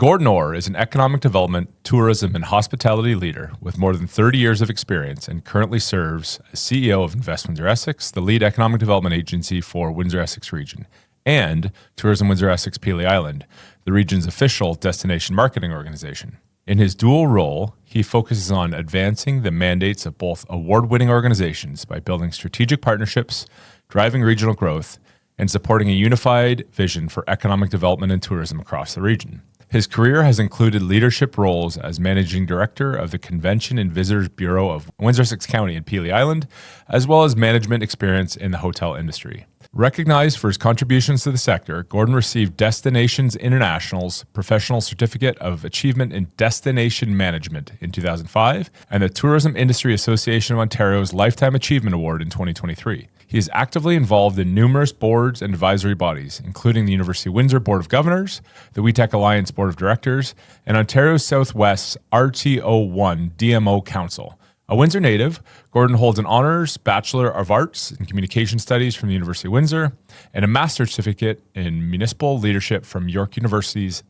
Gordon Orr is an economic development, tourism, and hospitality leader with more than 30 years of experience and currently serves as CEO of Invest WindsorEssex, the lead economic development agency for Windsor-Essex region, and Tourism Windsor-Essex Pelee Island, the region's official destination marketing organization. In his dual role, he focuses on advancing the mandates of both award-winning organizations by building strategic partnerships, driving regional growth, and supporting a unified vision for economic development and tourism across the region. His career has included leadership roles as Managing Director of the Convention and Visitors Bureau of Windsor-Essex County and Pelee Island, as well as management experience in the hotel industry. Recognized for his contributions to the sector, Gordon received Destinations International's Professional Certificate of Achievement in Destination Management in 2005 and the Tourism Industry Association of Ontario's Lifetime Achievement Award in 2023. He is actively involved in numerous boards and advisory bodies, including the University of Windsor Board of Governors, the WeTech Alliance Board of Directors, and Ontario Southwest's RTO1 DMO Council. A Windsor native, Gordon holds an Honours Bachelor of Arts in Communication Studies from the University of Windsor and a Master's Certificate in Municipal Leadership from York University's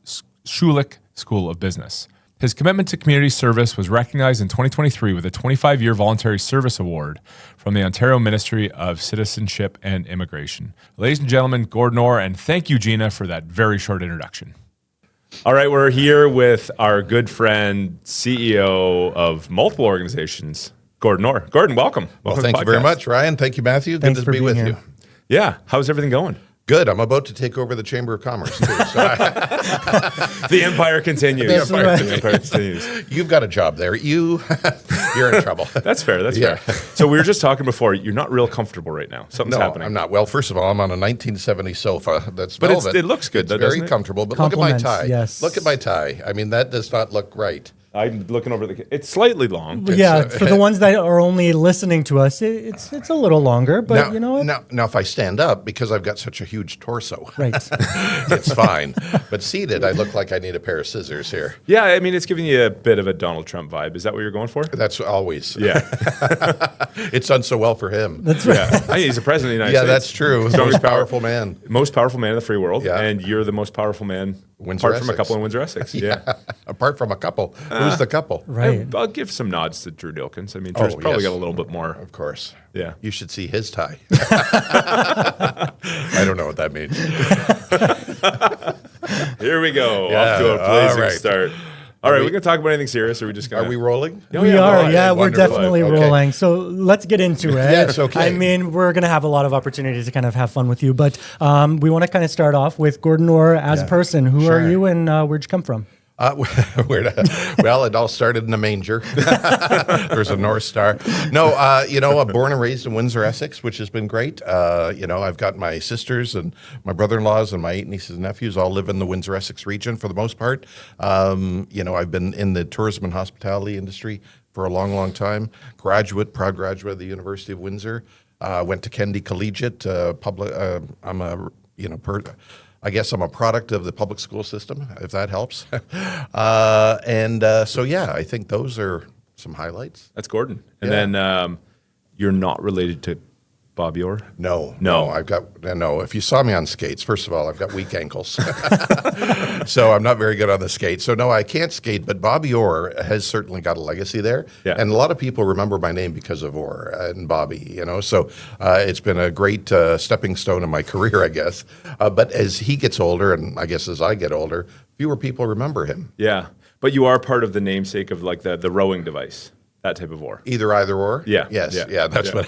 Schulich School of Business. His commitment to community service was recognized in 2023 with a 25-year Voluntary Service Award from the Ontario Ministry of Citizenship and Immigration. Ladies and gentlemen, Gordon Orr, and thank you, Gina, for that very short introduction. All right, we're here with our good friend, CEO of multiple organizations, Gordon Orr. Gordon, welcome. Well, thank you very much, Ryan. Thank you, Matthew. Thanks good for to be being with here. you. Yeah, how's everything going? Good. I'm about to take over the Chamber of Commerce, too. So The empire continues. The empire The empire continues. you've got a job there. You're in trouble. That's fair. That's Yeah. fair. So we were just talking before. You're not real comfortable right now. Something's No, happening. I'm not. Well, first of all, I'm on a 1970 sofa. That's But velvet. it looks good, It's though, very doesn't it? comfortable. But look at my Compliments, tie. yes. Look at my tie. I mean, that does not look right. I'm looking over it's slightly long. Yeah, for the ones that are only listening to us, it's a little longer, but Now, you know what? now, if I stand up, because I've got such a huge torso, Right. it's fine. But seated, I look like I need a pair of scissors here. Yeah, I mean, it's giving you a bit of a Donald Trump vibe. Is that what you're going for? That's always. Yeah. It's done so well for him. That's right. Yeah. I mean, he's the president of the United Yeah, States. that's true. Strongest Most powerful man. Most powerful man in the free world. Yeah. And you're the most powerful man, Windsor apart from a Essex. couple in Windsor-Essex. Yeah. Apart from a couple. Who's the couple? Right. I'll give some nods to Drew Dilkins. I mean, Drew's probably yes. got a little bit more. Of course. Yeah. You should see his tie. I don't know what that means. Here we go. Yeah, Off to a all blazing right. start. All right, we're going to talk about anything serious, or are we just going Are we rolling? Oh, We yeah, are, okay, yeah, we're wonderful. definitely Okay. rolling. So let's get into it. Yes, okay. I mean, we're going to have a lot of opportunities to kind of have fun with you, but we want to kind of start off with Gordon Orr as a person. Who are Sure. you and where'd you come from? Well, it all started in a manger. There's a North Star. No, I'm born and raised in Windsor-Essex, which has been great. I've got my sisters and my brother-in-laws and my 8 nieces and nephews all live in the Windsor-Essex region for the most part. I've been in the tourism and hospitality industry for a long, long time. Proud graduate of the University of Windsor. Went to Kennedy Collegiate. I guess I'm a product of the public school system, if that helps. So I think those are some highlights. That's Gordon. And Yeah. then you're not related to Bobby Orr? No. If you saw me on skates, first of all, I've got weak ankles. So I'm not very good on the skates. So no, I can't skate, but Bobby Orr has certainly got a legacy there. Yeah. And a lot of people remember my name because of Orr and Bobby, So it's been a great stepping stone in my career, I guess. But as he gets older, and I guess as I get older, fewer people remember him. Yeah. But you are part of the namesake of like the rowing device, that type of oar. Either or? Yeah. Yes. Yeah. Yeah, that's what.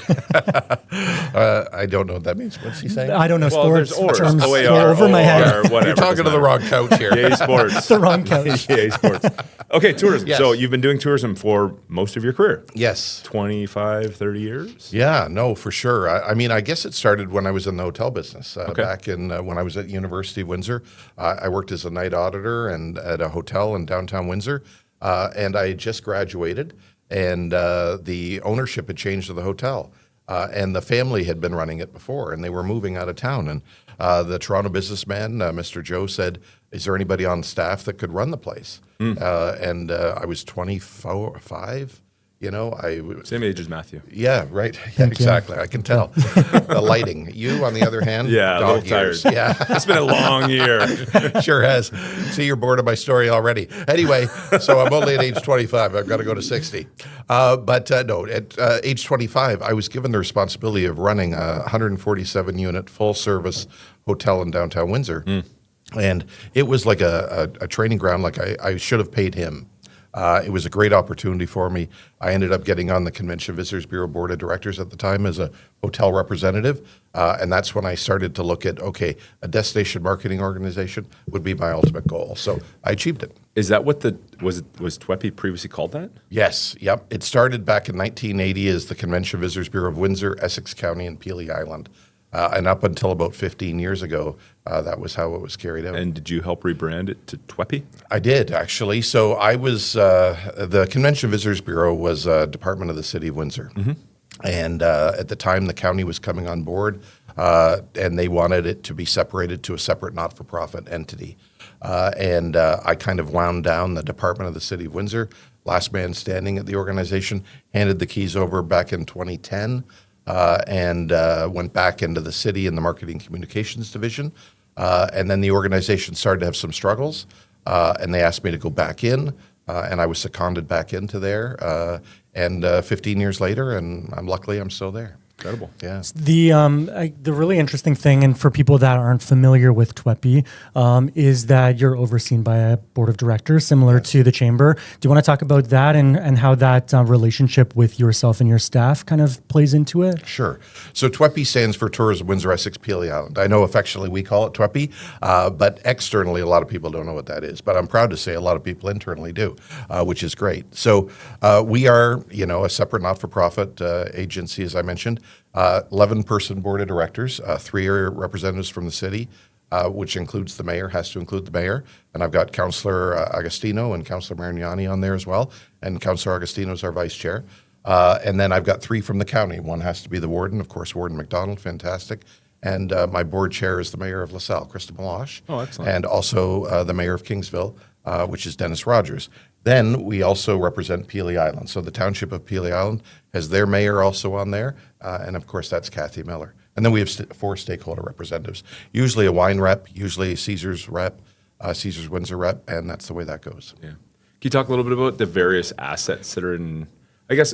I don't know what that means. What's he saying? I don't know Well, there's sports oars. terms OAR, over my head. OR, whatever. You're talking to the wrong couch here. EA Sports. The wrong couch. EA Sports. Okay, tourism. Yes. So you've been doing tourism for most of your career. Yes. 25, 30 years? Yeah, no, for sure. I mean, I guess it started when I was in the hotel business. Back in when I was at University of Windsor. I worked as a night auditor and at a hotel in downtown Windsor. And I had just graduated, and the ownership had changed of the hotel. And the family had been running it before, and they were moving out of town. And the Toronto businessman, Mr. Joe, said, "Is there anybody on staff that could run the place?" And I was 25, You know, Same age as Matthew. yeah, right. Yeah, exactly. I can tell. The lighting. You, on the other hand, Yeah, a dog little tired. years. Yeah, It's been a long year. sure has. See, you're bored of my story already. Anyway, so I'm only at age 25. I've got to go to 60. No, at age 25, I was given the responsibility of running a 147-unit full-service hotel in downtown Windsor. And it was like a training ground. Like I should have paid him. It was a great opportunity for me. I ended up getting on the Convention Visitors Bureau Board of Directors at the time as a hotel representative. And that's when I started to look at, okay, a destination marketing organization would be my ultimate goal. So I achieved it. Is that what was TWEPI previously called that? Yes, yep. It started back in 1980 as the Convention Visitors Bureau of Windsor, Essex County, and Pelee Island. And up until about 15 years ago, that was how it was carried out. And did you help rebrand it to TWEPI? I did, actually. So I was, the Convention Visitors Bureau was a department of the City of Windsor. And at the time, the county was coming on board, and they wanted it to be separated to a separate not-for-profit entity. I kind of wound down the department of the City of Windsor, last man standing at the organization, handed the keys over back in 2010. Went back into the city in the marketing communications division. And then the organization started to have some struggles, and they asked me to go back in, and I was seconded back into there. 15 years later, and luckily I'm still there. Incredible. Yeah. The really interesting thing, and for people that aren't familiar with TWEPI, is that you're overseen by a board of directors similar to the chamber. Do you want to talk about that and how that relationship with yourself and your staff kind of plays into it? Sure. So TWEPI stands for Tourism Windsor-Essex Pelee Island. I know affectionately we call it TWEPI, but externally a lot of people don't know what that is. But I'm proud to say a lot of people internally do, which is great. So we are, a separate not-for-profit agency, as I mentioned. 11-person board of directors, 3 are representatives from the city, which includes the mayor, has to include the mayor. And I've got Councillor Agostino and Councillor Marignani on there as well. And Councillor Agostino is our vice chair. And then I've got 3 from the county. One has to be the warden, of course, Warden McDonald, fantastic. And my board chair is the mayor of LaSalle, Krista Meloche. Oh, excellent. And also the mayor of Kingsville, which is Dennis Rogers. Then we also represent Pelee Island. So the township of Pelee Island has their mayor also on there. And of course, that's Kathy Miller. And then we have 4 stakeholder representatives, usually a wine rep, usually a Caesars rep, Caesars Windsor rep, and that's the way that goes. Yeah. Can you talk a little bit about the various assets that are in, I guess,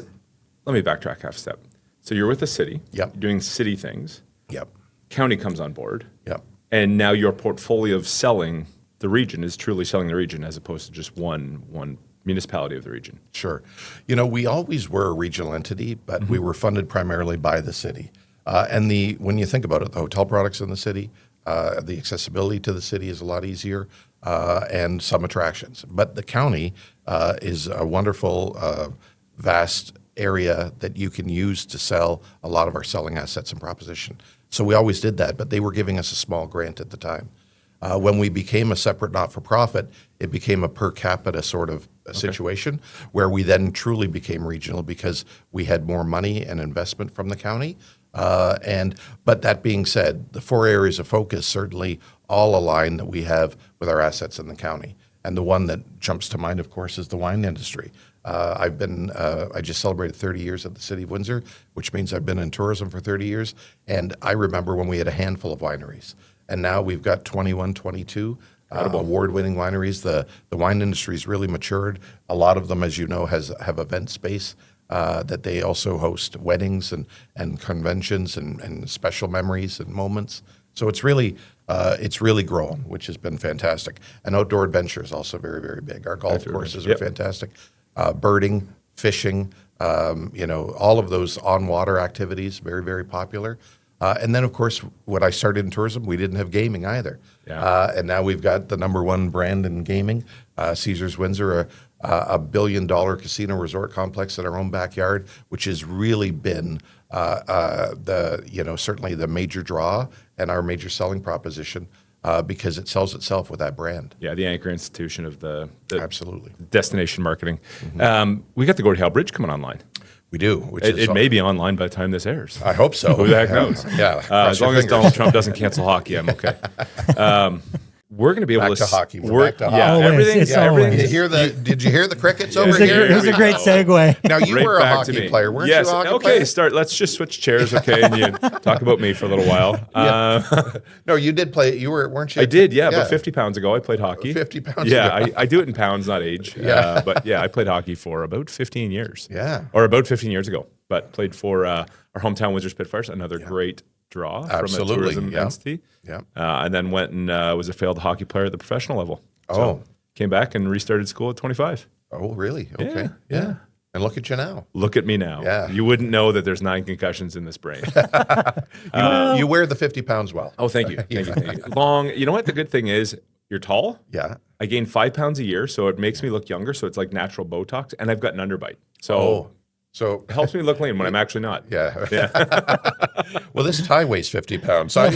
let me backtrack half a step. So you're with the city. Yep. You're doing city things. Yep. County comes on board. Yep. And now your portfolio of selling the region is truly selling the region as opposed to just one municipality of the region. Sure. We always were a regional entity, but we were funded primarily by the city. When you think about it, the hotel products in the city, the accessibility to the city is a lot easier, and some attractions. But the county is a wonderful, vast area that you can use to sell a lot of our selling assets and proposition. So we always did that, but they were giving us a small grant at the time. When we became a separate not-for-profit, it became a per capita sort of situation where we then truly became regional because we had more money and investment from the county. But that being said, the 4 areas of focus certainly all align that we have with our assets in the county. And the one that jumps to mind, of course, is the wine industry. I just celebrated 30 years at the City of Windsor, which means I've been in tourism for 30 years. And I remember when we had a handful of wineries. And now we've got 21, 22 award-winning wineries. The wine industry's really matured. A lot of them, as you know, have event space that they also host weddings and conventions and special memories and moments. So it's really grown, which has been fantastic. And outdoor adventure is also very, very big. Our golf courses are fantastic. Birding, fishing, all of those on-water activities, very, very popular. And then, of course, when I started in tourism, we didn't have gaming either. Yeah. And now we've got the #1 brand in gaming, Caesars Windsor, a $1 billion casino resort complex in our own backyard, which has really been certainly the major draw and our major selling proposition because it sells itself with that brand. Yeah, the anchor institution of the Absolutely. destination marketing. We got the Gordie Howe Bridge coming online. We do. It may be online by the time this airs. I hope so. Who the heck knows? Yeah. As long as Donald Trump doesn't cancel hockey, I'm okay. we're going to be able Back to hockey. We're back to Yeah, hockey. everything. It's everything always. is, Did you hear the crickets over It here? was a great segue. Now you right were a back to hockey me. player, weren't Yes. you? A hockey Okay. player? Let's just switch chairs, okay? And you talk about me for a little while. No, you did play. You weren't you? I did, yeah. About 50 pounds ago, I played hockey. 50 pounds Yeah, ago. I do it in pounds, not age. Yeah. But yeah, I played hockey for about 15 years. Yeah. Or about 15 years ago. But played for our hometown Windsor Spitfires, another great draw Absolutely, from a tourism yeah. entity. Yeah. And then went and was a failed hockey player at the professional level. Oh. Came back and restarted school at 25. Oh, really? Okay. Yeah. And look at you now. Look at me now. Yeah. You wouldn't know that there's 9 concussions in this brain. You wear the 50 pounds well. Oh, thank you. Thank you. Long. You know what? The good thing is you're tall. Yeah. I gain 5 pounds a year, so it makes me look younger. So it's like natural Botox, and I've got an underbite. So So it helps me look lean when I'm actually not. yeah. Well, this tie weighs 50 pounds. So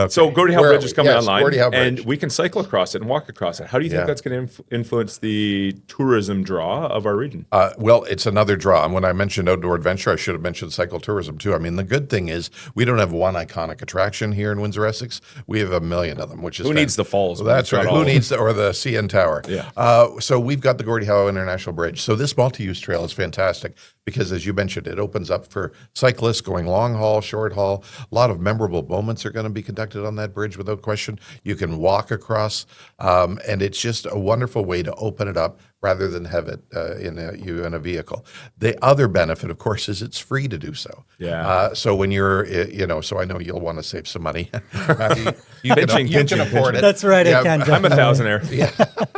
So Gordie Howe Where are Bridge we? is coming Yes, online, Gordie Howe and Bridge. we can cycle across it and walk across it. How do you think Yeah. that's going to influence the tourism draw of our region? well, it's another draw. And when I mentioned outdoor adventure, I should have mentioned cycle tourism too. I mean, the good thing is we don't have one iconic attraction here in Windsor-Essex. We have a million of them, which is Who needs the falls? Well, when that's we've got right. all Who of them? needs or the CN Tower? Yeah. So we've got the Gordie Howe International Bridge. So this multi-use trail is fantastic because, as you mentioned, it opens up for cyclists going long haul, short haul. A lot of memorable moments are going to be conducted on that bridge without question. You can walk across, and it's just a wonderful way to open it up rather than have it you in a vehicle. The other benefit, of course, is it's free to do so. Yeah. So when you're, so I know you'll want to save some money. Matthew, you Pinching, can afford it. That's right. I can. I'm a definitely. thousandaire.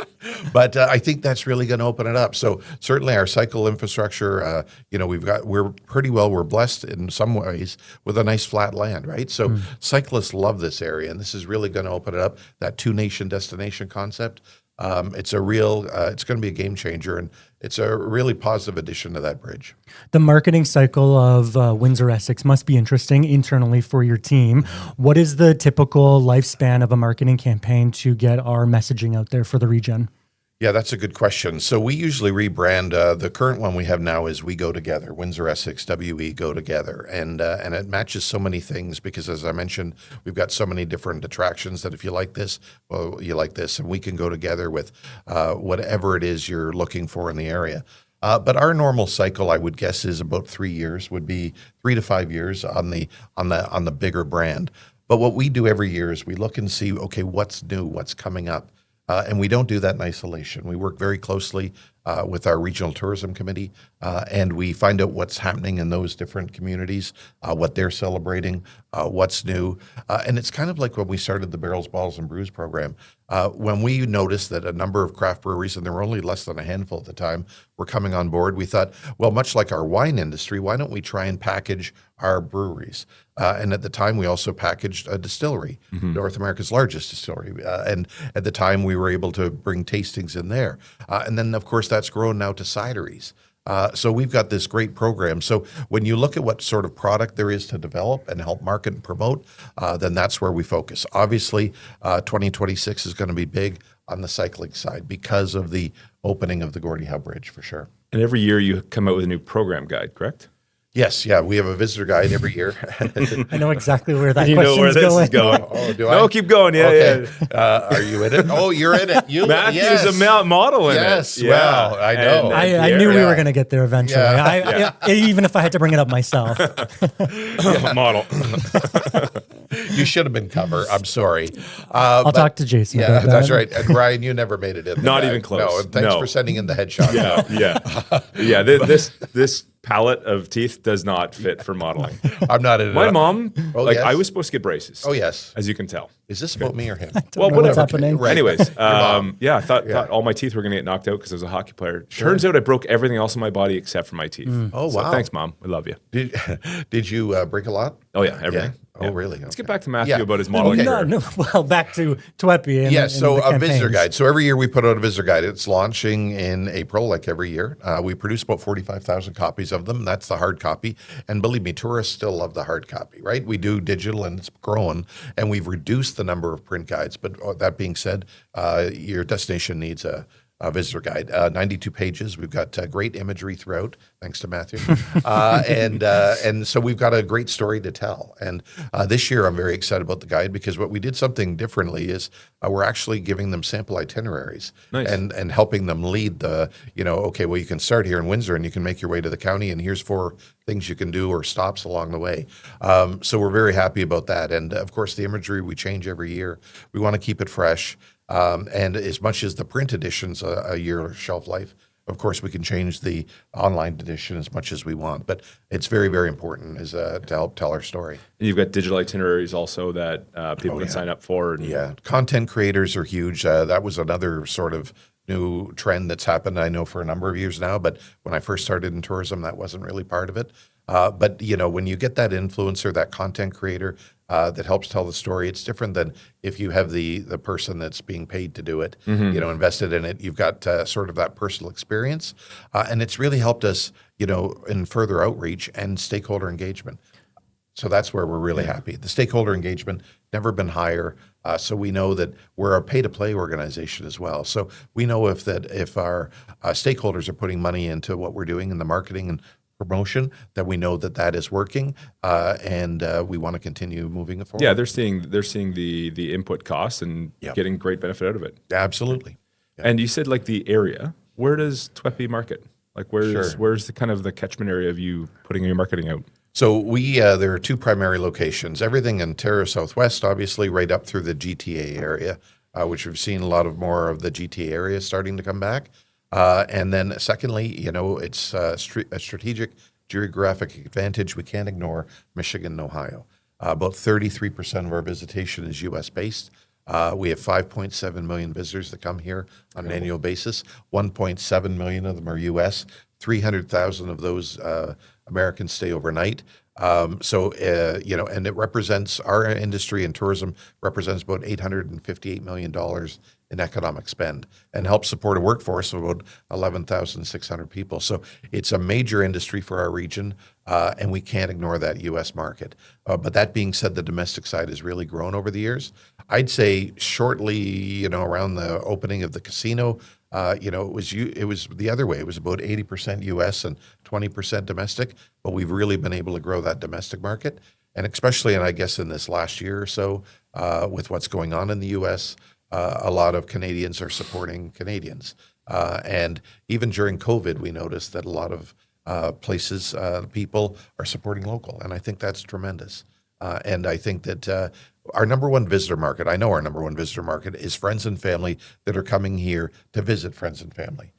But I think that's really going to open it up. So certainly our cycle infrastructure, we're pretty well, we're blessed in some ways with a nice flat land, right? So cyclists love this area, and this is really going to open it up. That 2-nation destination concept. It's it's going to be a game changer, and it's a really positive addition to that bridge. The marketing cycle of Windsor-Essex must be interesting internally for your team. What is the typical lifespan of a marketing campaign to get our messaging out there for the region? Yeah, that's a good question. So we usually rebrand. The current one we have now is We Go Together, Windsor-Essex, WE Go Together. And it matches so many things because, as I mentioned, we've got so many different attractions that if you like this, well, you like this. And we can go together with whatever it is you're looking for in the area. But our normal cycle, I would guess, is about 3 years, would be 3 to 5 years on the bigger brand. But what we do every year is we look and see, okay, what's new, what's coming up. And we don't do that in isolation. We work very closely with our regional tourism committee, and we find out what's happening in those different communities, what they're celebrating, what's new. And it's kind of like when we started the Barrels, Balls, and Brews program. When we noticed that a number of craft breweries, and there were only less than a handful at the time, were coming on board, we thought, well, much like our wine industry, why don't we try and package our breweries? And at the time, we also packaged a distillery, North America's largest distillery. And at the time, we were able to bring tastings in there. And then, of course, that's grown now to cideries. So we've got this great program. So when you look at what sort of product there is to develop and help market and promote, then that's where we focus. Obviously, 2026 is going to be big on the cycling side because of the opening of the Gordie Howe Bridge, for sure. And every year you come out with a new program guide, correct? Yes, yeah, we have a visitor guide every year. I know exactly where that You know where question's this going. is going. Oh, do No, I? keep going. Yeah, Okay. yeah. Are you in it? Oh, you're in it. You, Matthew's yes. a model in Yes, it. Yeah. well, I know. And I Pierre- knew we yeah. were going to get there eventually. Yeah. Even if I had to bring it up myself. model. You should have been cover. I'm sorry. I'll talk to Jason. Yeah, about that's that. right. And Ryan, you never made it in. Not the even bag. close. No, and thanks No. for sending in the headshot. Yeah. This palette of teeth does not fit for modeling. I'm not in it. My mom, Oh, yes. yes? I was supposed to get braces. Oh, yes. As you can tell. Is this about me or him? Don't know what's happening. Right. Anyways, mom. I thought all my teeth were going to get knocked out because I was a hockey player. Turns out I broke everything else in my body except for my teeth. Oh, So wow. thanks, Mom. We love you. Did you break a lot? Oh, yeah, everything. Yeah. Oh, really? Let's Okay. get back to Matthew Yeah. about his modeling Okay. career. No, well, back to Tweppy. And, Yes, and so the a visitor campaigns. guide. So every year we put out a visitor guide. It's launching in April, like every year. We produce about 45,000 copies of them. That's the hard copy. And believe me, tourists still love the hard copy, right? We do digital and it's growing, and we've reduced the number of print guides. But that being said, your destination needs a visitor guide. 92 pages. We've got great imagery throughout, thanks to Matthew. And so we've got a great story to tell. And this year I'm very excited about the guide because what we did something differently is we're actually giving them sample itineraries and helping them lead the, okay, well, you can start here in Windsor and you can make your way to the county and here's 4 things you can do or stops along the way. So we're very happy about that. And of course, the imagery we change every year. We want to keep it fresh. And as much as the print edition's a year shelf life, of course, we can change the online edition as much as we want. But it's very, very important to help tell our story. And you've got digital itineraries also that people can sign up for. And content creators are huge. That was another sort of new trend that's happened, I know, for a number of years now. But when I first started in tourism, that wasn't really part of it. But when you get that influencer, that content creator that helps tell the story, it's different than if you have the person that's being paid to do it, invested in it. You've got sort of that personal experience, and it's really helped us, in further outreach and stakeholder engagement. So that's where we're really happy. The stakeholder engagement never been higher. So we know that we're a pay-to-play organization as well. So we know if our stakeholders are putting money into what we're doing in the marketing and promotion, that we know that is working, and we want to continue moving it forward. Yeah, they're seeing the input costs and getting great benefit out of it. Absolutely. Yeah. And you said like the area. Where does Tweppy market? Like where's the kind of the catchment area of you putting your marketing out? So there are 2 primary locations. Everything in Ontario Southwest, obviously, right up through the GTA area, which we've seen a lot more of the GTA area starting to come back. And then secondly, it's a strategic geographic advantage. We can't ignore Michigan and Ohio. About 33% of our visitation is U.S. based. We have 5.7 million visitors that come here on an annual basis. 1.7 million of them are U.S. 300,000 of those Americans stay overnight. And it represents, our industry and tourism represents about $858 million in economic spend and helps support a workforce of about 11,600 people. So it's a major industry for our region, and we can't ignore that U.S. market. But that being said, the domestic side has really grown over the years. I'd say shortly, around the opening of the casino, it was the other way. It was about 80% U.S. and 20% domestic, but we've really been able to grow that domestic market. And especially, and I guess in this last year or so, with what's going on in the U.S., a lot of Canadians are supporting Canadians. And even during COVID, we noticed that a lot of places, people are supporting local. And I think that's tremendous. And I think that our number one visitor market, I know our number one visitor market is friends and family that are coming here to visit friends and family.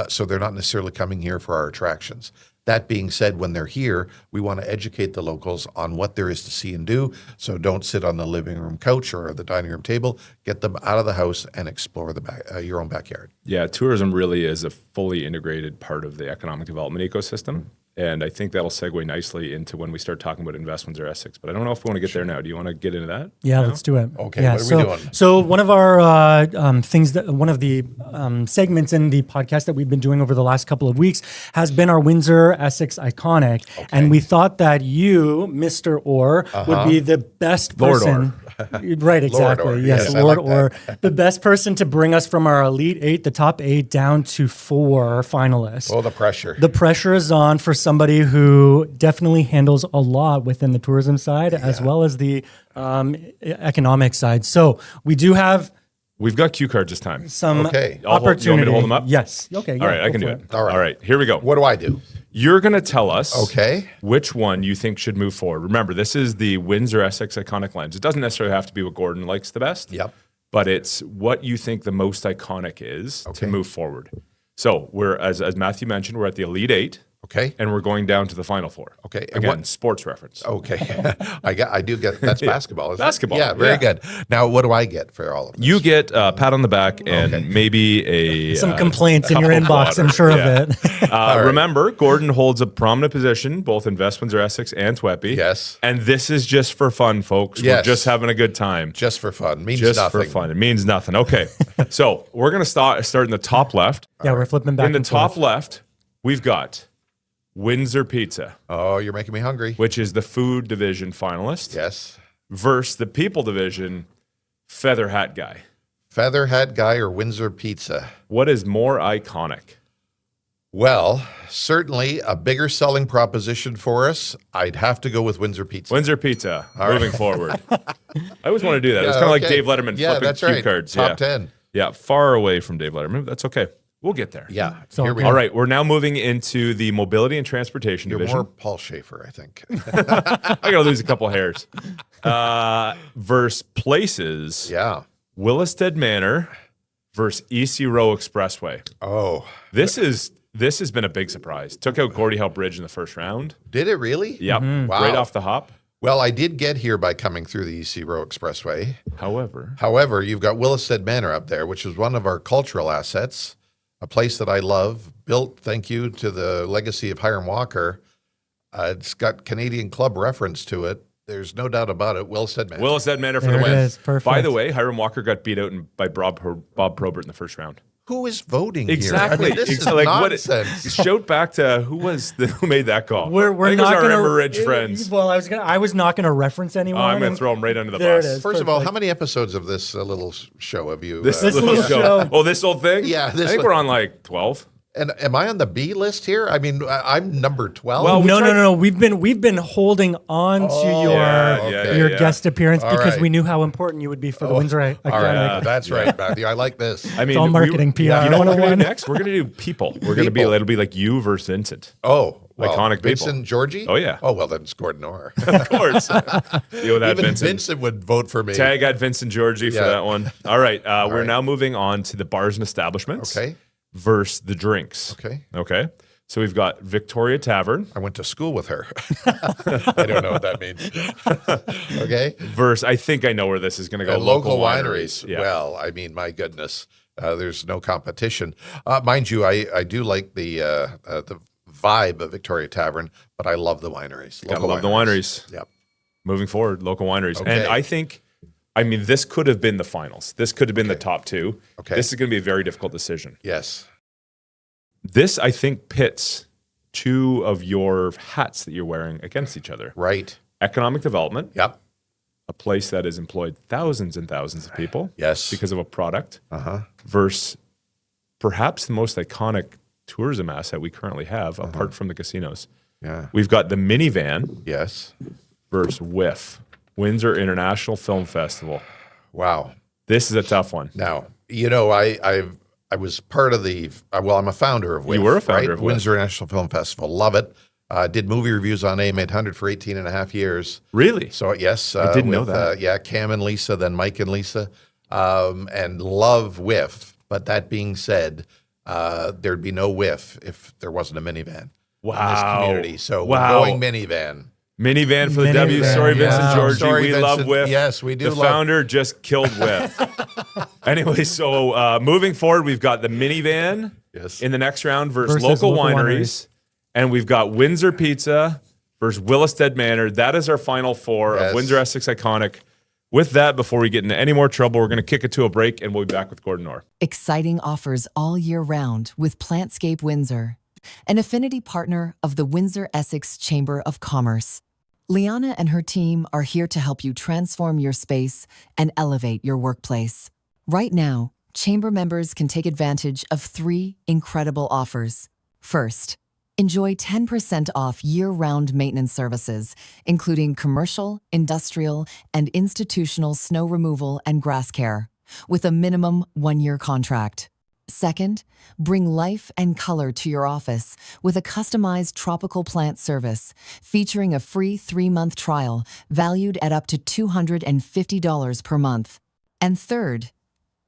So they're not necessarily coming here for our attractions. That being said, when they're here, we want to educate the locals on what there is to see and do. So don't sit on the living room couch or the dining room table. Get them out of the house and explore your own backyard. Yeah, tourism really is a fully integrated part of the economic development ecosystem. And I think that'll segue nicely into when we start talking about Invest Windsor-Essex. But I don't know if we want to get there now. Do you want to get into that? Yeah, let's do it. Okay, yeah, what are we doing? So one of our things one of the segments in the podcast that we've been doing over the last couple of weeks has been our Windsor-Essex Iconic. Okay. And we thought that you, Mr. Orr, would be the best person. Right, exactly. Lord Orr. Yes, Lord Orr. The best person to bring us from our Elite 8, the top 8, down to 4 finalists. Oh, the pressure. The pressure is on for somebody who definitely handles a lot within the tourism side as well as the economic side. So we do have... We've got cue cards this time. Some opportunity. You want me to hold them up? Yes. Okay. All right, I can do it. All right, here we go. What do I do? You're going to tell us Okay. which one you think should move forward. Remember, this is the Windsor-Essex Iconic lens. It doesn't necessarily have to be what Gordon likes the best. Yep. But it's what you think the most iconic is to Okay. move forward. So we're, as Matthew mentioned, we're at the Elite 8. Okay. And we're going down to the Final 4. Okay. And Again, what- sports reference. Okay. I do get, that's basketball. Isn't it? Basketball, Yeah, very yeah. good. Now, what do I get for all of this? You get a pat on the back and maybe some complaints in your cup of inbox, water. I'm sure Yeah. of it. Remember, Gordon holds a prominent position, both Invest Windsor-Essex and Tweppy. Yes. And this is just for fun, folks. Yes. We're just having a good time. Just for fun. Means Just nothing. for fun. It means nothing. Okay. So we're going to start in the top left. Yeah, we're flipping back In the and top forth. left, we've got Windsor Pizza, Oh, you're making me hungry. which is the food division finalist, Yes. versus the people division Feather Hat Guy. Feather hat guy or Windsor pizza? What is more iconic? Well, certainly a bigger selling proposition for us. I'd have to go with Windsor pizza. Windsor pizza. Moving forward. I always want to do that. It's Yeah, kind of like okay. Dave Letterman Yeah, flipping that's cue right. cards. Top 10. Yeah, far away from Dave Letterman. That's okay. We'll get there. Yeah. all Here we good. go. All right, we're now moving into the mobility and transportation You're division. more Paul Schaefer, I think. I gotta lose a couple hairs. Versus places. Yeah. Willisted Manor versus EC Row Expressway. Oh, This has been a big surprise. Took out Gordie Howe Bridge in the first round. did it really? Yep, Wow. right off the hop. Well, I did get here by coming through the EC Row Expressway. However, You've got Willisted Manor up there, which is one of our cultural assets, a place that I love, built, thank you to the legacy of Hiram Walker. It's got Canadian Club reference to it. There's no doubt about it. Willisted Manor. Willisted Manor for There the it win. is. Perfect. By the way, Hiram Walker got beat out by Bob Probert in the first round. Who is voting Exactly. here? I mean, this is Like, nonsense. Shout back to who made that call. We're I think not it was going our Emma Ridge friends. Well, I was not going to reference anyone. I'm going and to throw him right under the there bus. it is. First of all, Perfect. how many episodes of this little show have you? This little little show. show. Oh, this old thing? Yeah, I this think one. we're on like 12. And am I on the B list here? I mean, I'm number 12. Well, we No, tried- no. We've been holding on to your yeah. guest appearance All because right. we knew how important you would be for the Windsor Iconic. All right, that's right, Matthew. I like this. I mean, all marketing, PR. You know what we're going to 101. do next? We're going to do people. We're going to be, People. it'll be like you versus Vincent. Oh, well, Iconic people. Vincent Georgie? Oh, yeah. Oh, well, then it's Gordon Orr. Of course. Deal with that, Even Vincent. Vincent would vote for me. Tag at Vincent Georgie for Yeah. that one. All right. We're right. now moving on to the bars and establishments Okay. versus the drinks. Okay. Okay. So we've got Victoria Tavern I went to school with her. I don't know what that means. Okay. versus, I think I know where this is going to go. And local wineries. Yeah. Well, I mean, my goodness, there's no competition. Mind you, I do like the vibe of Victoria Tavern, but I love the wineries. Gotta love the wineries. Yep. Moving forward, local wineries. Okay. And I think, this could have been the finals. This could have been the top two. Okay. This is going to be a very difficult decision. Yes. This, I think, pits two of your hats that you're wearing against each other. Right. Economic development, Yep. a place that has employed thousands and thousands of people Yes. because of a product, Uh-huh. versus perhaps the most iconic tourism asset we currently have, Uh-huh. apart from the casinos. Yeah. We've got the minivan Yes. versus WIF, Windsor International Film Festival. Wow. This is a tough one. Now, I was part of the, I'm a founder of WIF. You were a founder right? of WIF. Windsor International Film Festival. Love it. Did movie reviews on AM 800 for 18 and a half years. Really? So, yes. I didn't know that. Yeah, Cam and Lisa, then Mike and Lisa, and love WIF. But that being said, there'd be no WIF if there wasn't a minivan in this community. So we're going minivan. Minivan for the Minivan, W. Sorry, yeah. Vincent Georgie. Sorry, we love Vincent. WIF. Yes, we do The love- founder just killed WIF. Anyway, so moving forward, we've got the minivan Yes. in the next round versus Versus local local wineries. wineries. And we've got Windsor Pizza versus Willisted Manor. That is our final four Yes. of Windsor-Essex Iconic. With that, before we get into any more trouble, we're going to kick it to a break and we'll be back with Gordon Orr. Exciting offers all year round with Plantscape Windsor, an affinity partner of the Windsor-Essex Chamber of Commerce. Liana and her team are here to help you transform your space and elevate your workplace. Right now, Chamber members can take advantage of 3 incredible offers. First, enjoy 10% off year-round maintenance services, including commercial, industrial, and institutional snow removal and grass care, with a minimum 1-year contract. Second, bring life and color to your office with a customized tropical plant service featuring a free 3-month trial valued at up to $250 per month. And third,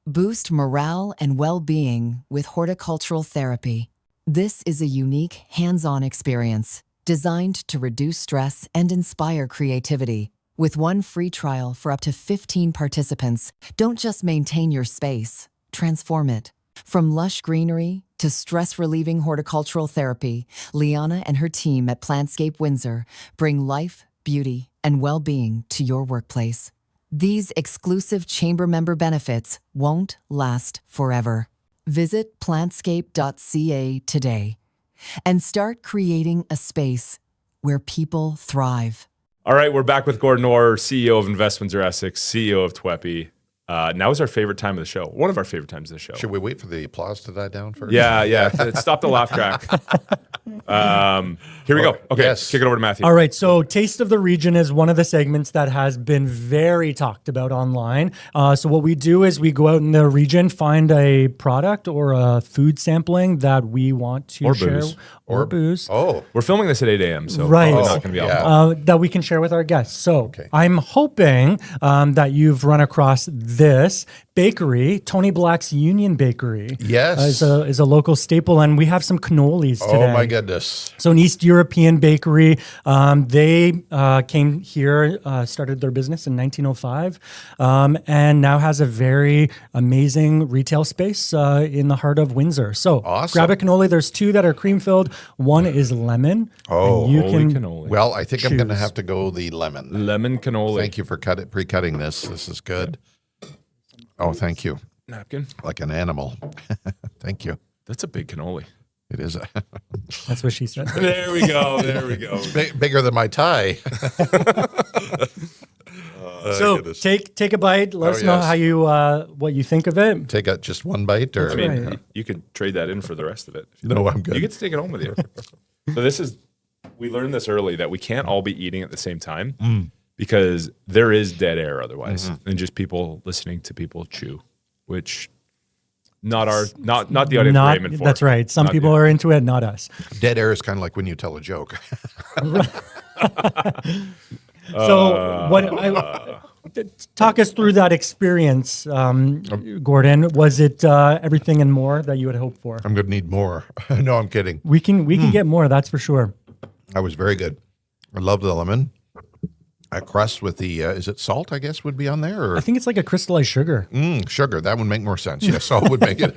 boost morale and well-being with horticultural therapy. This is a unique, hands-on experience designed to reduce stress and inspire creativity. With 1 free trial for up to 15 participants, don't just maintain your space, transform it. From lush greenery to stress-relieving horticultural therapy, Liana and her team at Plantscape Windsor bring life, beauty, and well-being to your workplace. These exclusive chamber member benefits won't last forever. Visit plantscape.ca today and start creating a space where people thrive. All right, we're back with Gordon Orr, CEO of Invest WindsorEssex, CEO of TWEPI. Now is our favorite time of the show. One of our favorite times of the show. Should we wait for the applause to die down first? Yeah. Stop the laugh track. Here we go. Okay, yes. kick it over to Matthew. All right, so Taste of the Region is one of the segments that has been very talked about online. So what we do is we go out in the region, find a product or a food sampling that we want to Or share. booze. Or booze. Oh, We're filming this at 8 a.m., so Right. probably not going to be yeah. alcohol. That we can share with our guests. So Okay. I'm hoping that you've run across this bakery, Tony Black's Union Bakery. Yes. is a local staple, and we have some cannolis today. oh my goodness. So an East European bakery. They came here, started their business in 1905, and now has a very amazing retail space in the heart of Windsor. So Awesome. grab a cannoli. There's two that are cream filled. One is lemon. Oh, and you Holy can cannoli. Well, I think I'm going to Choose. have to go the lemon. Lemon cannoli. Thank you for pre-cutting this. This is good. Oh, thank you. Napkin. Like an animal. Thank you. That's a big cannoli. It is That's what she said. There we go. There we go. bigger than my tie. So goodness. take a bite. Let Oh, us know yes. how you what you think of it. Take just one bite, or I mean, right. you could trade that in for the rest of it. no, I'm good. You get to take it home with you. So we learned this early that we can't all be eating at the same time because there is dead air otherwise, and just people listening to people chew, which not the audience we're aiming for. That's right. Some Not people the- are into it, not us. Dead air is kind of like when you tell a joke. So talk us through that experience, Gordon. Was it everything and more that you had hoped for? I'm going to need more. No, I'm kidding. We can get more. That's for sure. That was very good. I love the lemon. A crust with the, is it salt, I guess, would be on there? Or I think it's like a crystallized sugar. sugar. That would make more sense. Yeah, salt would make it.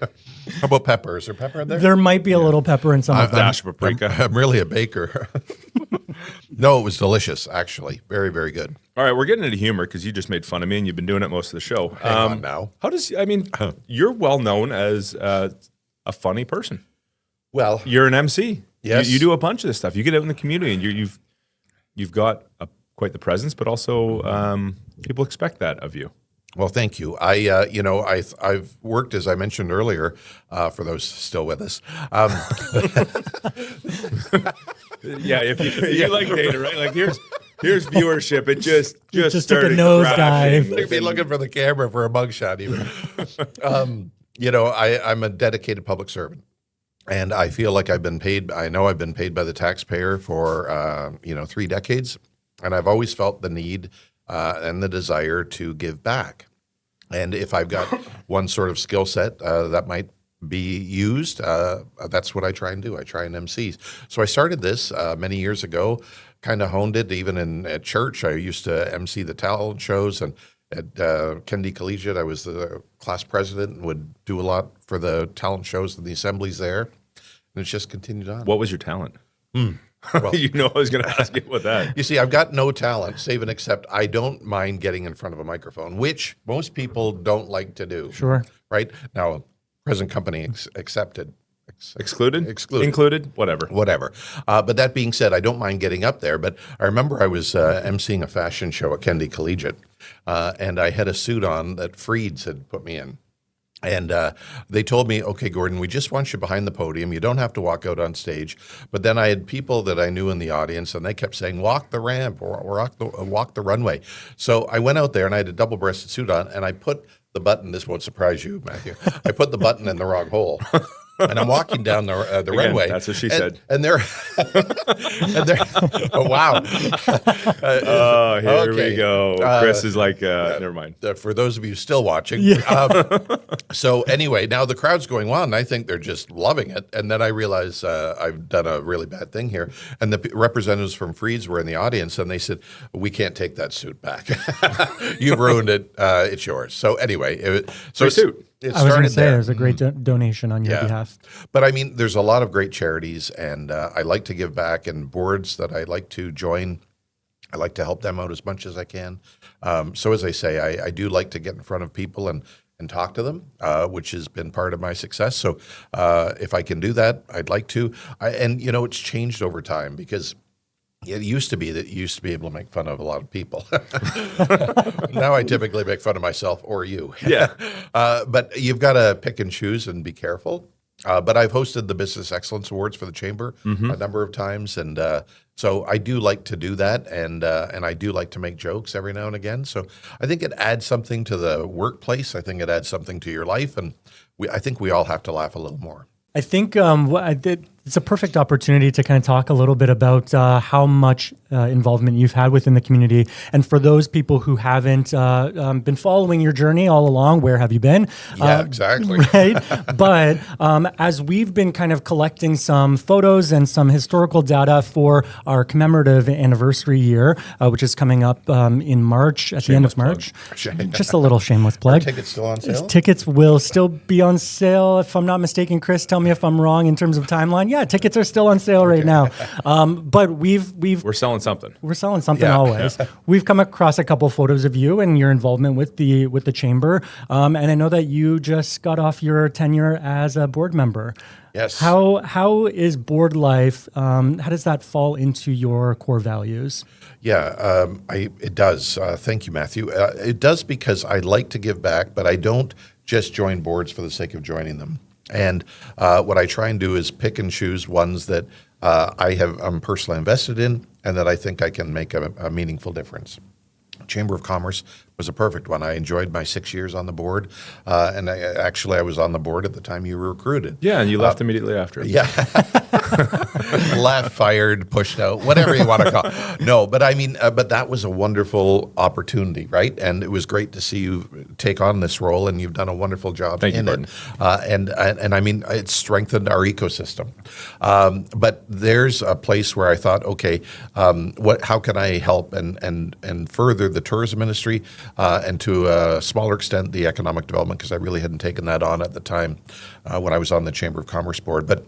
How about pepper? Is there pepper in there? There might be a little pepper in some of them. Dash of paprika. I'm really a baker. No, it was delicious, actually. Very, very good. All right, we're getting into humor because you just made fun of me and you've been doing it most of the show. Hang on now. You're well known as a funny person. Well, You're an MC. Yes. You do a bunch of this stuff. You get out in the community and you've got quite the presence, but also people expect that of you. well, thank you. I've worked, as I mentioned earlier, for those still with us. Yeah, if you like data, right? Like here's viewership. It just Just took a started nosedive. crashing. They'd be looking for the camera for a mugshot, even. I'm a dedicated public servant. And I feel like I've been paid. I know I've been paid by the taxpayer for 3 decades, and I've always felt the need and the desire to give back. And if I've got one sort of skill set that might be used, that's what I try and do. I try and MC. So I started this many years ago. Kind of honed it even at church. I used to MC the talent shows, and at Kennedy Collegiate, I was the class president and would do a lot for the talent shows and the assemblies there. And it's just continued on. What was your talent? Well, You know I was going to ask you about that. you see, I've got no talent, save and except I don't mind getting in front of a microphone, which most people don't like to do. Sure. Right? Now, present company accepted. Excluded? Excluded. Included? Whatever. Whatever. But that being said, I don't mind getting up there. But I remember I was emceeing a fashion show at Kennedy Collegiate, and I had a suit on that Freed's had put me in. And they told me, okay, Gordon, we just want you behind the podium. You don't have to walk out on stage. But then I had people that I knew in the audience, and they kept saying, walk the ramp or walk the runway. So I went out there, and I had a double-breasted suit on, and I put the button. This won't surprise you, Matthew. I put the button in the wrong hole. And I'm walking down the Again, runway. that's what she said. And they're, oh, wow. Oh, here Okay. we go. Chris is like, never mind. For those of you still watching. So anyway, now the crowd's going on, and I think they're just loving it. And then I realize I've done a really bad thing here. And the representatives from Freed's were in the audience, and they said, we can't take that suit back. You've ruined it. It's yours. So anyway. Free suit. It I was going started to say there. there's a great donation on your behalf. But I mean, there's a lot of great charities, and I like to give back, and boards that I like to join. I like to help them out as much as I can. So as I say, I do like to get in front of people and talk to them, which has been part of my success. So if I can do that, I'd like to. And it's changed over time because It used to be that you used to be able to make fun of a lot of people. Now I typically make fun of myself or you. Yeah. But you've got to pick and choose and be careful. But I've hosted the Business Excellence Awards for the Chamber a number of times, and so I do like to do that, and I do like to make jokes every now and again. So I think it adds something to the workplace. I think it adds something to your life, and I think we all have to laugh a little more. I think it's a perfect opportunity to kind of talk a little bit about how much involvement you've had within the community. And for those people who haven't been following your journey all along, where have you been? Yeah, exactly. Right. But as we've been kind of collecting some photos and some historical data for our commemorative anniversary year, which is coming up in March, at the end of March. Just a little shameless plug. Are tickets still on sale? Tickets will still be on sale. If I'm not mistaken, Chris, tell me if I'm wrong in terms of timeline. Yeah, tickets are still on sale right now. But we're We're selling something. Yeah. always. We've come across a couple photos of you and your involvement with the chamber. And I know that you just got off your tenure as a board member. Yes. How is board life? How does that fall into your core values? Yeah, it does. Thank you, Matthew. It does because I like to give back, but I don't just join boards for the sake of joining them. And what I try and do is pick and choose ones that I'm personally invested in and that I think I can make a meaningful difference. Chamber of Commerce was a perfect one. I enjoyed my 6 years on the board, and I was on the board at the time you were recruited. Yeah, and you left immediately after. Yeah. Left, fired, pushed out, whatever you want to call it. No, but I mean, but that was a wonderful opportunity, right? And it was great to see you take on this role, and you've done a wonderful job Thank you, in Gordon. it. And I mean, it's strengthened our ecosystem. But there's a place where I thought, okay, how can I help and further the tourism industry, and to a smaller extent, the economic development, because I really hadn't taken that on at the time when I was on the Chamber of Commerce board. But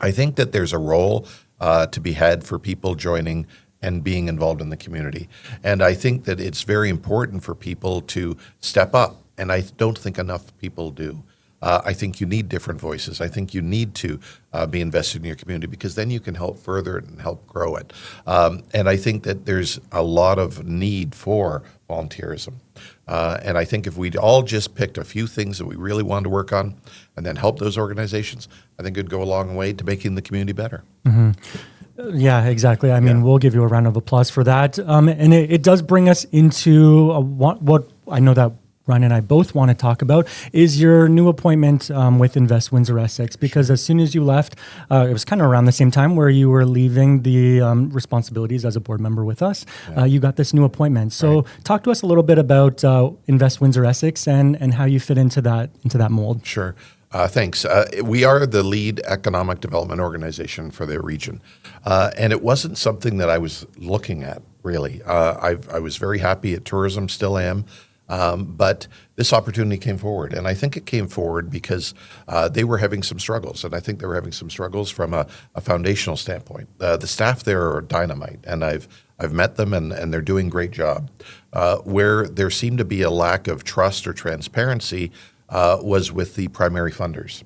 I think that there's a role to be had for people joining and being involved in the community. And I think that it's very important for people to step up. And I don't think enough people do. I think you need different voices. I think you need to be invested in your community because then you can help further it and help grow it. And I think that there's a lot of need for volunteerism. And I think if we'd all just picked a few things that we really wanted to work on and then help those organizations, I think it'd go a long way to making the community better. Mm-hmm. Yeah, exactly. I mean, we'll give you a round of applause for that. And it does bring us into what I know that Ryan and I both want to talk about is your new appointment with Invest WindsorEssex, because as soon as you left, it was kind of around the same time where you were leaving the responsibilities as a board member with us. You got this new appointment. So talk to us a little bit about Invest WindsorEssex and how you fit into that mold. Sure. Thanks. We are the lead economic development organization for the region. And it wasn't something that I was looking at, really. I was very happy at tourism, still am. But this opportunity came forward, and I think it came forward because they were having some struggles, and I think they were having some struggles from a foundational standpoint. The staff there are dynamite, and I've met them, and they're doing a great job. Where there seemed to be a lack of trust or transparency was with the primary funders.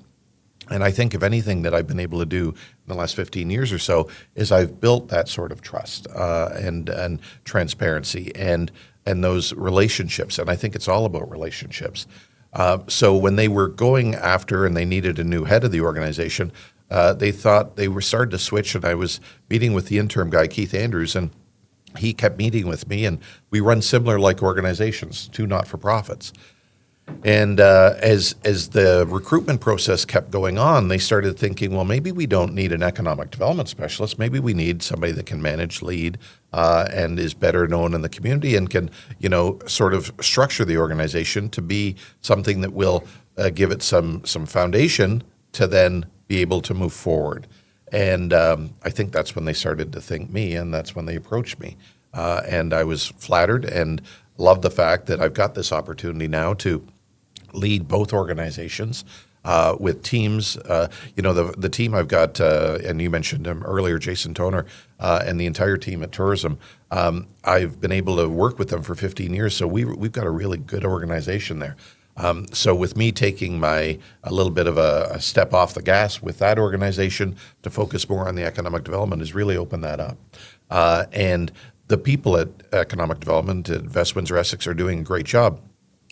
And I think if anything that I've been able to do in the last 15 years or so is I've built that sort of trust and transparency and those relationships. And I think it's all about relationships. So when they were going after and they needed a new head of the organization, they thought they were starting to switch. And I was meeting with the interim guy, Keith Andrews, and he kept meeting with me. And we run similar like organizations, two not-for-profits. And as the recruitment process kept going on, they started thinking, well, maybe we don't need an economic development specialist. Maybe we need somebody that can manage, lead, and is better known in the community and can, sort of structure the organization to be something that will give it some foundation to then be able to move forward. And I think that's when they started to think me, and that's when they approached me. And I was flattered and loved the fact that I've got this opportunity now to lead both organizations with teams. The team I've got, and you mentioned him earlier, Jason Toner, and the entire team at Tourism. I've been able to work with them for 15 years, so we've got a really good organization there. So with me taking a little bit of a step off the gas with that organization to focus more on the economic development has really opened that up. And the people at Economic Development at Invest WindsorEssex are doing a great job.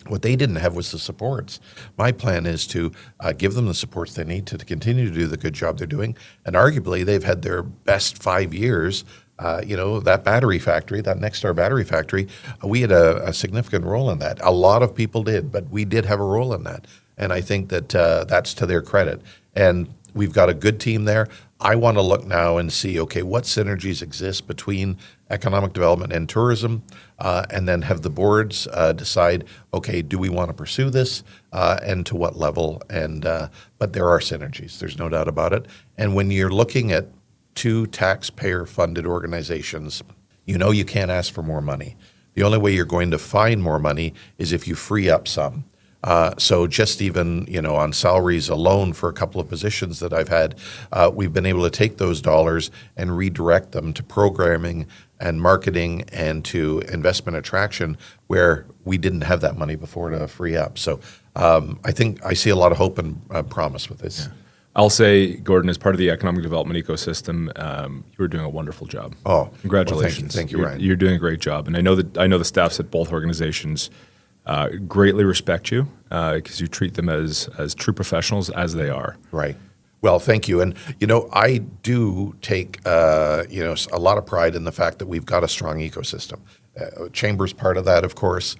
What they didn't have was the supports. My plan is to give them the supports they need to continue to do the good job they're doing. And arguably, they've had their best 5 years. That battery factory, that Nexstar battery factory, we had a significant role in that. A lot of people did, but we did have a role in that. And I think that that's to their credit. And we've got a good team there. I want to look now and see, okay, what synergies exist between economic development and tourism, and then have the boards decide, okay, do we want to pursue this, and to what level? And but there are synergies. There's no doubt about it. And when you're looking at two taxpayer-funded organizations, you can't ask for more money. The only way you're going to find more money is if you free up some. So just even, on salaries alone for a couple of positions that I've had, we've been able to take those dollars and redirect them to programming and marketing and to investment attraction where we didn't have that money before to free up. So I think I see a lot of hope and promise with this. Yeah. I'll say, Gordon, as part of the economic development ecosystem, you are doing a wonderful job. Oh, congratulations! Well, thank you, Ryan. You're doing a great job, and I know the staffs at both organizations greatly respect you because you treat them as true professionals as they are. Right. Well, thank you. And, I do take, a lot of pride in the fact that we've got a strong ecosystem. Chamber's part of that, of course.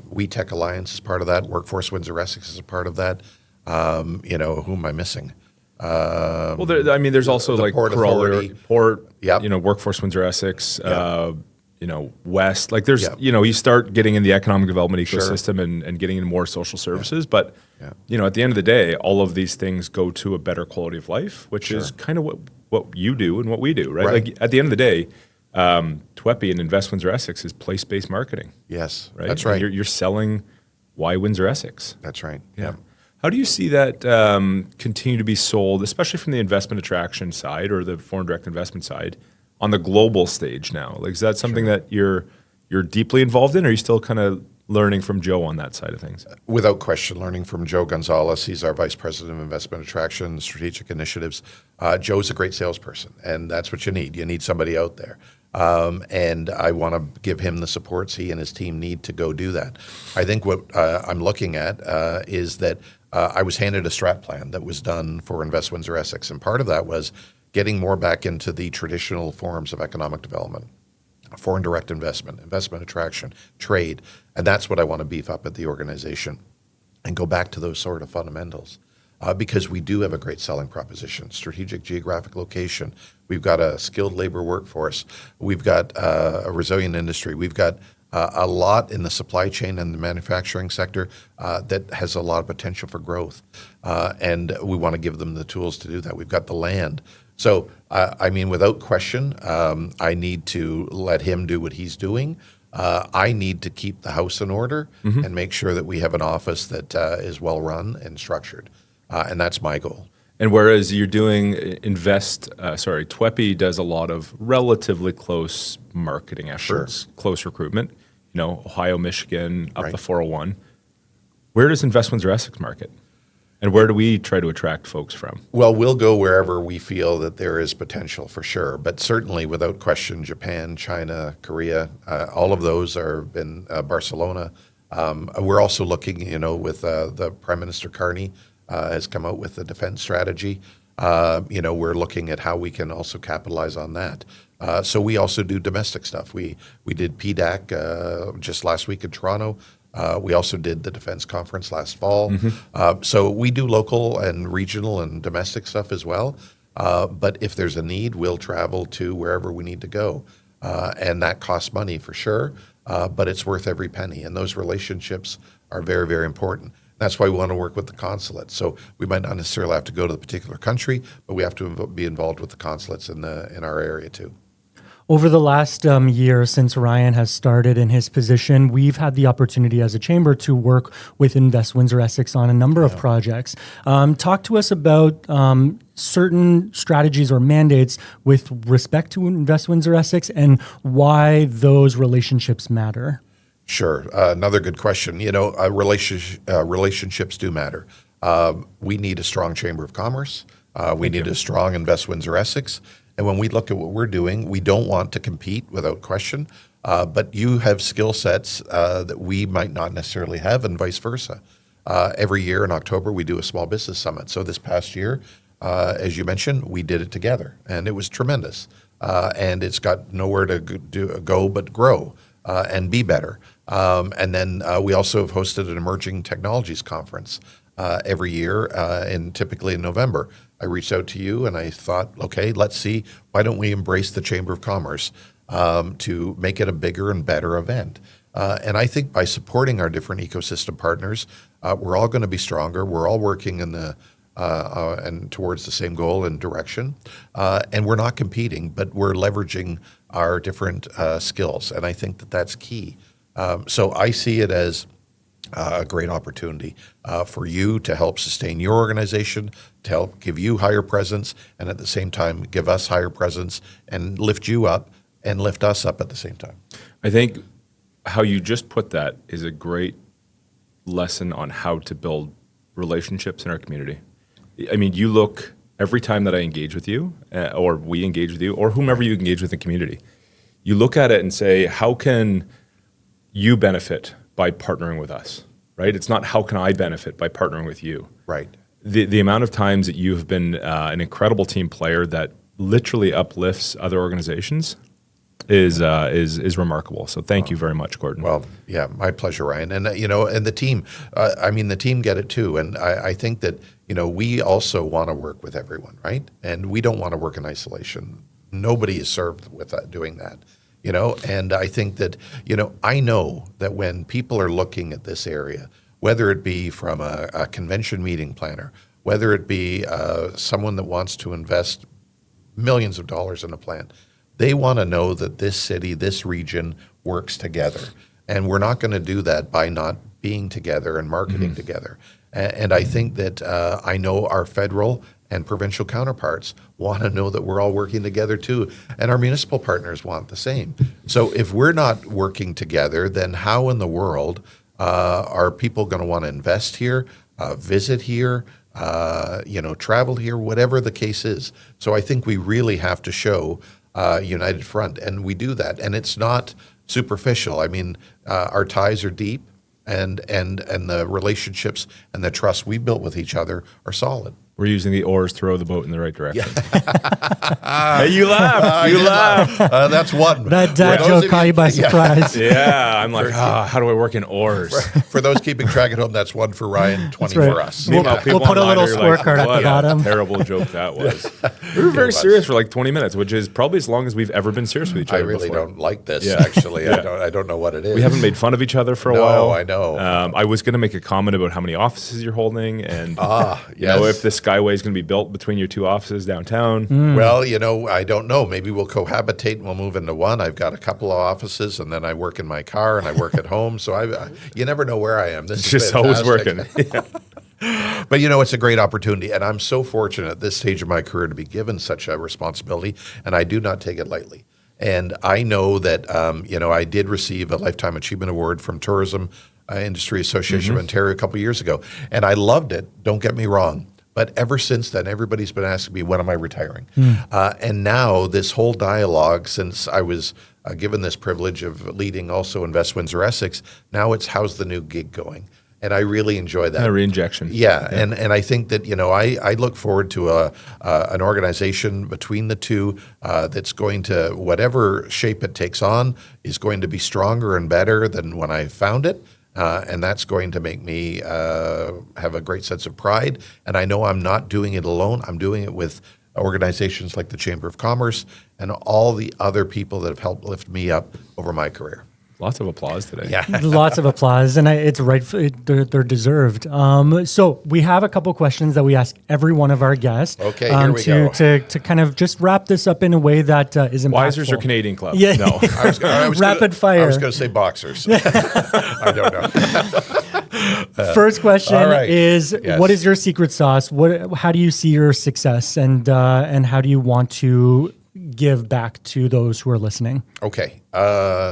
We Tech Alliance is part of that. Workforce Windsor-Essex is a part of that. Who am I missing? There's also the like Port Authority. Yep. Workforce Windsor-Essex, West. Like there's, Yep. You start getting in the economic development ecosystem and getting into more social services. Yeah. But, Yeah. At the end of the day, all of these things go to a better quality of life, which is kind of what you do and what we do, right? Like at the end of the day, TWEPI and Invest Windsor-Essex is place-based marketing. Yes, right? that's right. You're selling why Windsor-Essex. That's right. Yeah. How do you see that continue to be sold, especially from the investment attraction side or the foreign direct investment side, on the global stage now? Like, is that something that you're deeply involved in, or are you still kind of learning from Joe on that side of things? Without question, learning from Joe Gonzalez. He's our Vice President of Investment Attraction and Strategic Initiatives. Joe's a great salesperson, and that's what you need. You need somebody out there. And I want to give him the supports he and his team need to go do that. I think what I'm looking at is that I was handed a strat plan that was done for Invest WindsorEssex, and part of that was getting more back into the traditional forms of economic development, foreign direct investment, investment attraction, trade, and that's what I want to beef up at the organization and go back to those sort of fundamentals. Because we do have a great selling proposition, strategic geographic location. We've got a skilled labor workforce. We've got a resilient industry. We've got a lot in the supply chain and the manufacturing sector that has a lot of potential for growth. And we want to give them the tools to do that. We've got the land. So, without question, I need to let him do what he's doing. I need to keep the house in order and make sure that we have an office that is well run and structured. And that's my goal. And whereas you're doing TWEPI does a lot of relatively close marketing efforts, close recruitment, Ohio, Michigan, up the 401. Where does Invest Windsor-Essex market? And where do we try to attract folks from? Well, we'll go wherever we feel that there is potential for sure. But certainly, without question, Japan, China, Korea, all of those are in Barcelona. We're also looking, with the Prime Minister Carney has come out with the defense strategy. We're looking at how we can also capitalize on that. So we also do domestic stuff. We did PDAC just last week in Toronto. We also did the defense conference last fall. So we do local and regional and domestic stuff as well. But if there's a need, we'll travel to wherever we need to go. And that costs money for sure, but it's worth every penny. And those relationships are very, very important. That's why we want to work with the consulate. So we might not necessarily have to go to the particular country, but we have to be involved with the consulates in our area too. Over the last year since Ryan has started in his position, we've had the opportunity as a chamber to work with Invest WindsorEssex on a number of projects. Talk to us about certain strategies or mandates with respect to Invest WindsorEssex and why those relationships matter. Sure. Another good question. Relationships do matter. We need a strong Chamber of Commerce. We need a strong Invest WindsorEssex. And when we look at what we're doing, we don't want to compete without question. But you have skill sets that we might not necessarily have, and vice versa. Every year in October, we do a small business summit. So this past year, as you mentioned, we did it together, and it was tremendous. And it's got nowhere to go but grow and be better. And then we also have hosted an emerging technologies conference every year, and typically in November. I reached out to you and I thought, okay, let's see, why don't we embrace the Chamber of Commerce to make it a bigger and better event? And I think by supporting our different ecosystem partners, we're all going to be stronger. We're all working in the and towards the same goal and direction. And we're not competing, but we're leveraging our different skills. And I think that that's key. So I see it as a great opportunity for you to help sustain your organization, to help give you higher presence, and at the same time give us higher presence and lift you up and lift us up at the same time. I think how you just put that is a great lesson on how to build relationships in our community. I mean, you look every time that I engage with you, or we engage with you, or whomever you engage with in the community, you look at it and say, how can you benefit by partnering with us, right? It's not how can I benefit by partnering with you. Right. The amount of times that you've been an incredible team player that literally uplifts other organizations is remarkable. So thank you very much, Gordon. Well, yeah, my pleasure, Ryan. And and the team. The team get it too. And I think that we also want to work with everyone, right? And we don't want to work in isolation. Nobody is served with doing that. And I think that, I know that when people are looking at this area, whether it be from a convention meeting planner, whether it be someone that wants to invest millions of dollars in a plan, they want to know that this city, this region works together. And we're not going to do that by not being together and marketing together. And I think that I know our federal and provincial counterparts want to know that we're all working together too. And our municipal partners want the same. So if we're not working together, then how in the world are people going to want to invest here, visit here, travel here, whatever the case is? So I think we really have to show united front, and we do that. And it's not superficial. I mean, our ties are deep, and the relationships and the trust we built with each other are solid. We're using the oars to row the boat in the right direction. Hey, you laughed. You laughed. That's one. That dad joke caught you by surprise. Yeah, I'm like, how do I work in oars? For those keeping track at home, that's one for Ryan, 20 for us. We'll put a little scorecard at the bottom. Terrible joke that was. We were very serious for like 20 minutes, which is probably as long as we've ever been serious with each other. I really before. don't like this, actually. Yeah. I don't know what it is. We haven't made fun of each other for a while. No, I know. I was going to make a comment about how many offices you're holding, and if the Skyway is going to be built between your two offices downtown. Well, I don't know. Maybe we'll cohabitate and we'll move into one. I've got a couple of offices, and then I work in my car and I work at home. So you never know where I am. This is just fantastic. always working. But it's a great opportunity, and I'm so fortunate at this stage of my career to be given such a responsibility, and I do not take it lightly. And I know that I did receive a Lifetime Achievement Award from Tourism Industry Association of Ontario a couple of years ago, and I loved it. Don't get me wrong. But ever since then, everybody's been asking me, when am I retiring? And now this whole dialogue, since I was given this privilege of leading also Invest WindsorEssex, now it's how's the new gig going? And I really enjoy that. A reinjection. Yeah. And I think that, I look forward to an organization between the two that's going to, whatever shape it takes on, is going to be stronger and better than when I found it. And that's going to make me have a great sense of pride. And I know I'm not doing it alone. I'm doing it with organizations like the Chamber of Commerce and all the other people that have helped lift me up over my career. Lots of applause today. Yeah. Lots of applause, and it's right. They're deserved. So we have a couple questions that we ask every one of our guests. Okay, here we go. To kind of just wrap this up in a way that is impactful. Wisers or Canadian Club? Yeah. No. Rapid fire. I was going to say boxers. I don't know. First question is, Yes. What is your secret sauce? How do you see your success, and how do you want to give back to those who are listening? Okay.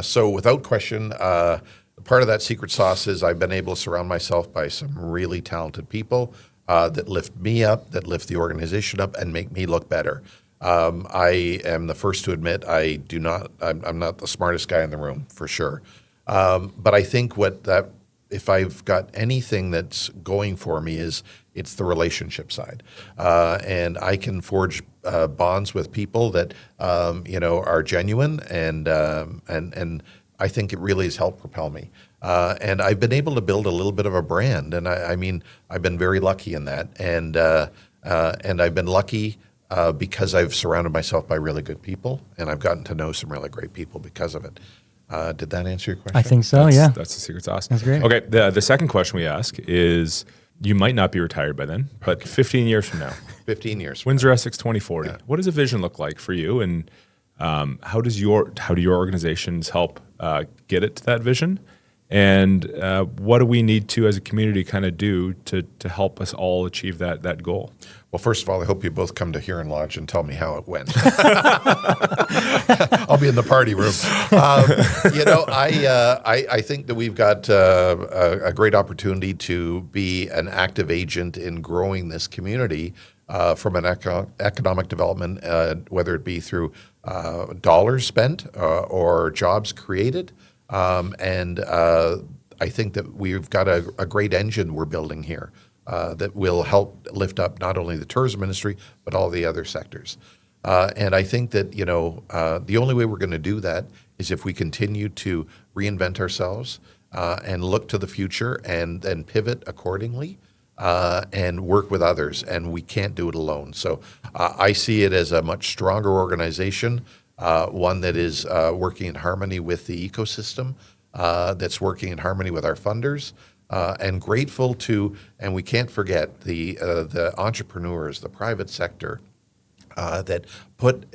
So without question, part of that secret sauce is I've been able to surround myself by some really talented people that lift me up, that lift the organization up, and make me look better. I am the first to admit I'm not the smartest guy in the room, for sure. But I think if I've got anything that's going for me is it's the relationship side. And I can forge bonds with people that, are genuine, and I think it really has helped propel me. And I've been able to build a little bit of a brand. And I mean, I've been very lucky in that. And I've been lucky because I've surrounded myself by really good people, and I've gotten to know some really great people because of it. Did that answer your question? I think so, yeah. That's the secret sauce. That's great. Okay, the second question we ask is, you might not be retired by then, but 15 years from now. 15 years. Windsor-Essex 2040. Yeah. What does a vision look like for you, and how do your organizations help get it to that vision? And what do we need to, as a community, kind of do to help us all achieve that goal? Well, first of all, I hope you both come to Huron Lodge and tell me how it went. I'll be in the party room. I think that we've got a great opportunity to be an active agent in growing this community from an economic development, whether it be through dollars spent or jobs created. And I think that we've got a great engine we're building here that will help lift up not only the tourism industry, but all the other sectors. And I think that, the only way we're going to do that is if we continue to reinvent ourselves and look to the future and then pivot accordingly and work with others. And we can't do it alone. So I see it as a much stronger organization, one that is working in harmony with the ecosystem, that's working in harmony with our funders, and grateful to, and we can't forget the entrepreneurs, the private sector, that put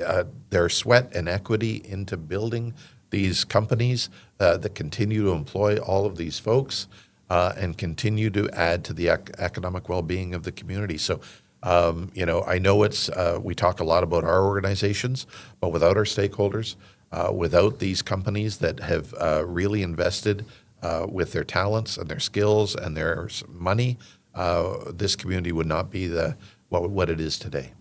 their sweat and equity into building these companies that continue to employ all of these folks and continue to add to the economic well-being of the community. So, I know we talk a lot about our organizations, but without our stakeholders, without these companies that have really invested with their talents and their skills and their money, this community would not be what it is today.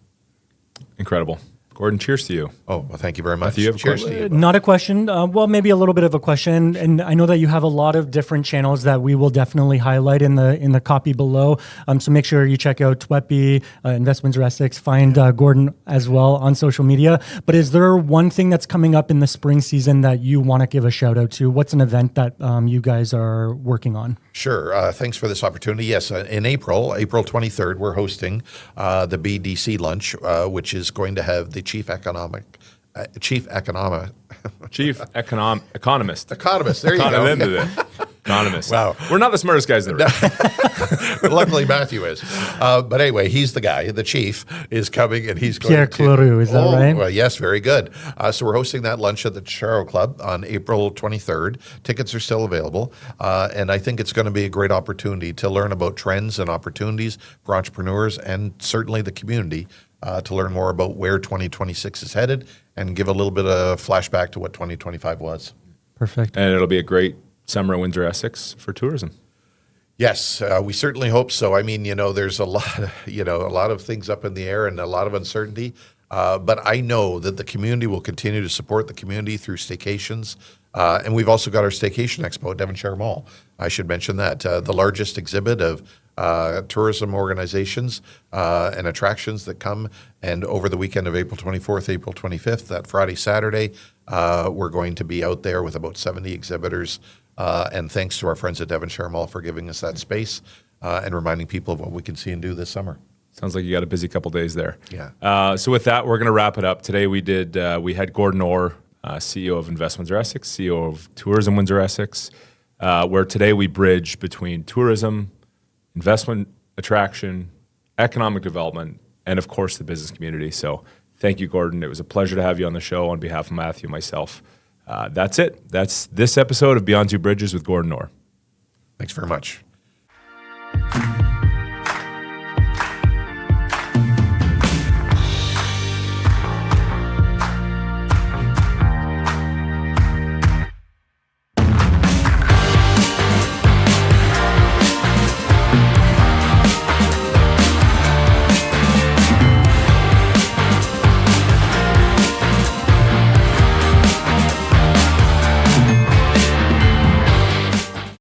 Incredible. Gordon, cheers to you. Oh, well, thank you very much. Do you have a cheers question? to you. Not a question. Well, maybe a little bit of a question. And I know that you have a lot of different channels that we will definitely highlight in the copy below. So make sure you check out TWEPI, Invest WindsorEssex, find Gordon as well on social media. But is there one thing that's coming up in the spring season that you want to give a shout out to? What's an event that you guys are working on? Sure. Thanks for this opportunity. Yes, in April 23rd, we're hosting the BDC lunch, which is going to have the chief economist. Economist. There you go. Economist. Wow. We're not the smartest guys in the room. Luckily, Matthew is. But anyway, he's the guy. The chief is coming, and he's going Pierre Cleroux, is that right? Well, yes, very good. So we're hosting that lunch at the Charo Club on April 23rd. Tickets are still available. And I think it's going to be a great opportunity to learn about trends and opportunities for entrepreneurs and certainly the community to learn more about where 2026 is headed and give a little bit of flashback to what 2025 was. Perfect. And it'll be a great summer at Windsor-Essex for tourism. Yes, we certainly hope so. I mean, there's a lot of things up in the air and a lot of uncertainty. But I know that the community will continue to support the community through staycations. And we've also got our Staycation Expo at Devonshire Mall. I should mention that. The largest exhibit of tourism organizations and attractions that come. And over the weekend of April 24th, April 25th, that Friday, Saturday, we're going to be out there with about 70 exhibitors. And thanks to our friends at Devonshire Mall for giving us that space and reminding people of what we can see and do this summer. Sounds like you got a busy couple days there. Yeah. So with that, we're going to wrap it up. Today we had Gordon Orr, CEO of Invest Windsor-Essex, CEO of Tourism Windsor-Essex, where today we bridge between tourism, investment attraction, economic development, and of course the business community. So thank you, Gordon. It was a pleasure to have you on the show on behalf of Matthew and myself. That's it. That's this episode of Beyond Two Bridges with Gordon Orr. Thanks very much.